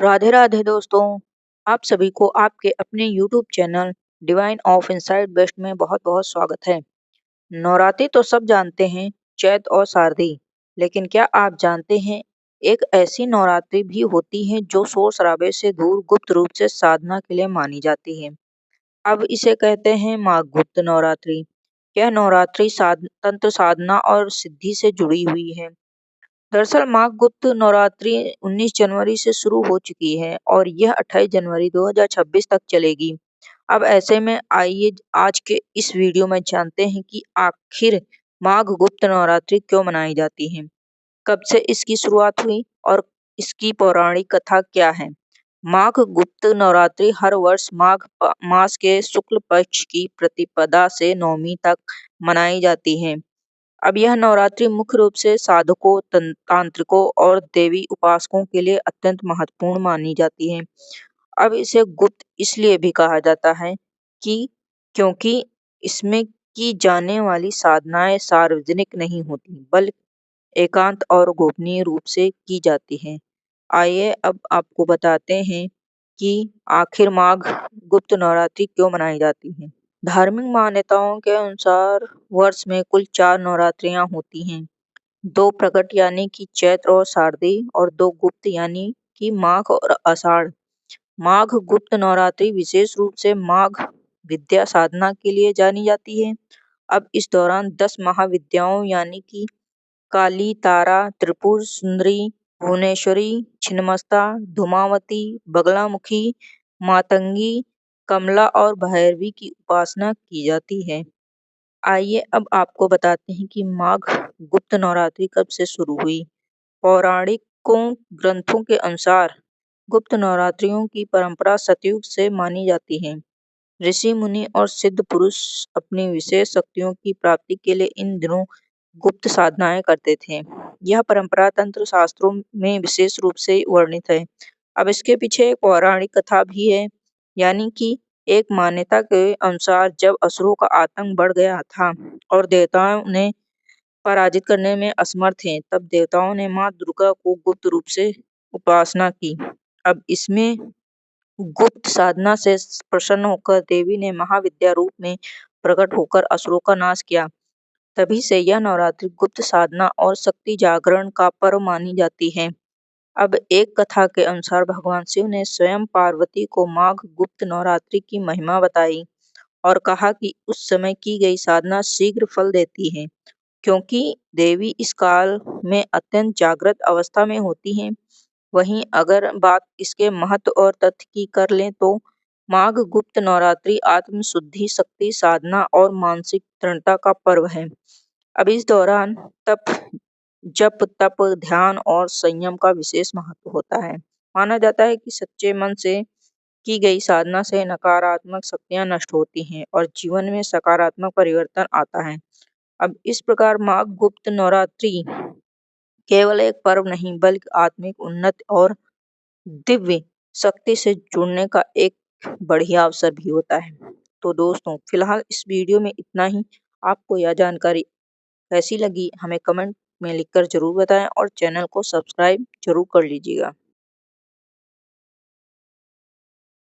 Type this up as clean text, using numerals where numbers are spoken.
राधे राधे दोस्तों। आप सभी को आपके अपने YouTube channel divine of inside best में बहुत बहुत स्वागत है। नवरात्रि तो सब जानते हैं, चैत और शारदी। लेकिन क्या आप जानते हैं, एक ऐसी नवरात्रि भी होती है जो शोर शराबे से दूर गुप्त रूप से साधना के लिए मानी जाती है। अब इसे कहते हैं माँ गुप्त नवरात्रि। यह नवरात्रि तंत्र साधना और सिद्धि से जुड़ी हुई है। दरअसल माँ गुप्त नवरात्रि 19 जनवरी से शुरू हो चुकी है और यह 28 जनवरी 2026 तक चलेगी। अब ऐसे में आइए आज के इस वीडियो में जानते हैं कि आखिर माघ गुप्त नवरात्रि क्यों मनाई जाती है, कब से इसकी शुरुआत हुई और इसकी पौराणिक कथा क्या है। माघ गुप्त नवरात्रि हर वर्ष मास के शुक्ल पक्ष की प्रतिपदा से नवमी तक मनाई जाती है। अब यह नवरात्रि मुख्य रूप से साधकों, तांत्रिकों और देवी उपासकों के लिए अत्यंत महत्वपूर्ण मानी जाती है। अब इसे गुप्त इसलिए भी कहा जाता है कि क्योंकि इसमें की जाने वाली साधनाएं सार्वजनिक नहीं होती, बल्कि एकांत और गोपनीय रूप से की जाती हैं। आइए अब आपको बताते हैं कि आखिर माघ गुप्त नवरात्रि क्यों मनाई जाती है। धार्मिक मान्यताओं के अनुसार वर्ष में कुल 4 नवरात्रियां होती हैं। 2 प्रकट यानी कि चैत्र और शारदी और 2 गुप्त यानी कि माघ और आषाढ़। माघ गुप्त नवरात्रि विशेष रूप से माघ विद्या साधना के लिए जानी जाती है। अब इस दौरान 10 महाविद्याओं यानी कि काली, तारा, त्रिपुर सुंदरी, भुवनेश्वरी, छिन्नमस्ता, धूमावती, बगलामुखी, मातंगी, कमला और भैरवी की उपासना की जाती है। आइए अब आपको बताते हैं कि माघ गुप्त नवरात्रि कब से शुरू हुई। पौराणिकों ग्रंथों के अनुसार गुप्त नवरात्रियों की परंपरा सतयुग से मानी जाती है। ऋषि मुनि और सिद्ध पुरुष अपनी विशेष शक्तियों की प्राप्ति के लिए इन दिनों गुप्त साधनाएं करते थे। यह परंपरा तंत्र शास्त्रों में विशेष रूप से वर्णित है। अब इसके पीछे एक पौराणिक कथा भी है, यानी कि एक मान्यता के अनुसार जब असुरों का आतंक बढ़ गया था और देवताओं ने पराजित करने में असमर्थ थे, तब देवताओं ने माँ दुर्गा को गुप्त रूप से उपासना की। अब इसमें गुप्त साधना से प्रसन्न होकर देवी ने महाविद्या रूप में प्रकट होकर असुरों का नाश किया। तभी से यह नवरात्रि गुप्त साधना और शक्ति जागरण का पर्व मानी जाती है। अब एक कथा के अनुसार भगवान शिव ने स्वयं पार्वती को माघ गुप्त नवरात्रि की महिमा बताई और कहा कि उस समय की गई साधना शीघ्र फल देती है, क्योंकि देवी इस काल में अत्यंत जागृत अवस्था में होती हैं। वहीं अगर बात इसके महत्व और तथ्य की कर लें तो माघ गुप्त नवरात्रि आत्म शुद्धि, शक्ति साधना और मानसिक दृढ़ता का पर्व है। अब इस दौरान तप, जप, तप, ध्यान और संयम का विशेष महत्व होता है। माना जाता है कि सच्चे मन से की गई साधना से नकारात्मक शक्तियां नष्ट होती हैं और जीवन में सकारात्मक परिवर्तन आता है। अब इस प्रकार माघ गुप्त नवरात्रि केवल एक पर्व नहीं, बल्कि आत्मिक उन्नति और दिव्य शक्ति से जुड़ने का एक बढ़िया अवसर भी होता है। तो दोस्तों, फिलहाल इस वीडियो में इतना ही। आपको यह जानकारी कैसी लगी हमें कमेंट में लिखकर जरूर बताएं और चैनल को सब्सक्राइब जरूर कर लीजिएगा।